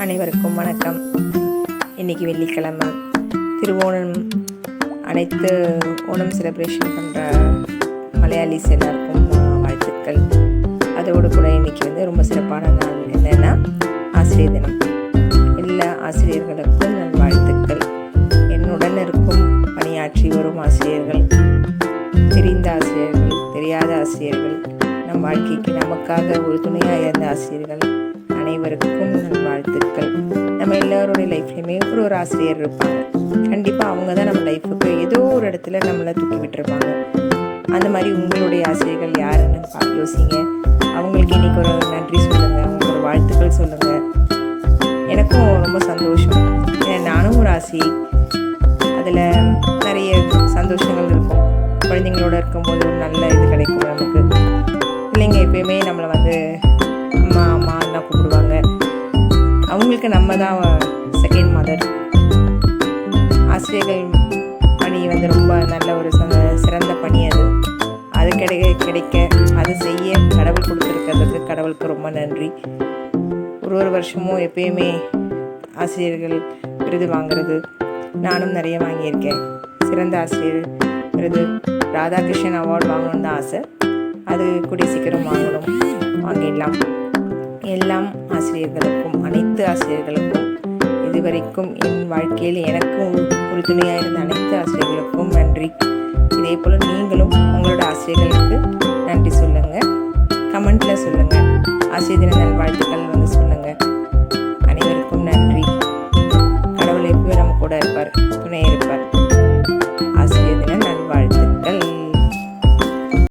அனைவருக்கும் வணக்கம். இன்றைக்கி வெள்ளிக்கிழமை திருவோணம். அனைத்து ஓணம் செலிப்ரேஷன் பண்ணுற மலையாளிஸ் எல்லாருக்கும் வாழ்த்துக்கள். அதோடு கூட இன்றைக்கி ரொம்ப சிறப்பான நாள் என்னென்னா ஆசிரியர் தினம். எல்லா ஆசிரியர்களுக்கும் நல் வாழ்த்துக்கள். என்னுடன் இருக்கும் பணியாற்றி வரும் ஆசிரியர்கள், தெரிந்த ஆசிரியர்கள், தெரியாத ஆசிரியர்கள், நம் வாழ்க்கைக்கு நமக்காக ஒரு துணையாக இருந்த ஆசிரியர்கள் அனைவருக்கும் நல் வாழ்த்துக்கள். நம்ம எல்லோருடைய லைஃப்லையுமே ஒரு ஆசிரியர் இருப்பாங்க. கண்டிப்பாக அவங்க தான் நம்ம லைஃபுக்கு ஏதோ ஒரு இடத்துல நம்மளை தூக்கி விட்டுருப்பாங்க. அந்த மாதிரி உங்களுடைய ஆசிரியர்கள் யாருன்னு யோசிங்க. அவங்களுக்கு இன்றைக்கி ஒரு நன்றி சொல்லுங்கள், அவங்களுக்கு ஒரு வாழ்த்துக்கள் சொல்லுங்கள். எனக்கும் ரொம்ப சந்தோஷம். ஏன்னா நானும் ஒரு ஆசிரியை. அதில் நிறைய சந்தோஷங்கள் இருக்கும். குழந்தைங்களோட இருக்கும்போது ஒரு நல்ல இது கிடைக்கும் நமக்கு. பிள்ளைங்க எப்பயுமே நம்மளை அம்மா அம்மாலாம் கூப்பிடுவாங்க. அவங்களுக்கு நம்ம தான் செகண்ட் மதர். ஆசிரியர்கள் பணி ரொம்ப நல்ல ஒரு சிறந்த பணி. அது கிடைக்க அது செய்ய கடவுள் கொடுத்துருக்கிறதுக்கு கடவுளுக்கு ரொம்ப நன்றி. ஒரு வருஷமும் எப்பயுமே ஆசிரியர்கள் விருது வாங்கிறது நானும் நிறைய வாங்கியிருக்கேன். சிறந்த ஆசிரியர் விருது, ராதாகிருஷ்ணன் அவார்டு வாங்கணுன்னு தான் ஆசை. அது கூடிய சீக்கிரம் வாங்கிடலாம். எல்லாம் ஆசிரியர்களுக்கும், அனைத்து ஆசிரியர்களுக்கும், இதுவரைக்கும் என் வாழ்க்கையில் எனக்கும் ஒரு துணையாக இருந்த அனைத்து ஆசிரியர்களுக்கும் நன்றி. இதே போல் நீங்களும் உங்களோட ஆசிரியர்களுக்கு நன்றி சொல்லுங்கள். கமெண்ட்டில் சொல்லுங்கள். ஆசிரியர் தின நல்வாழ்த்துக்கள் சொல்லுங்கள்.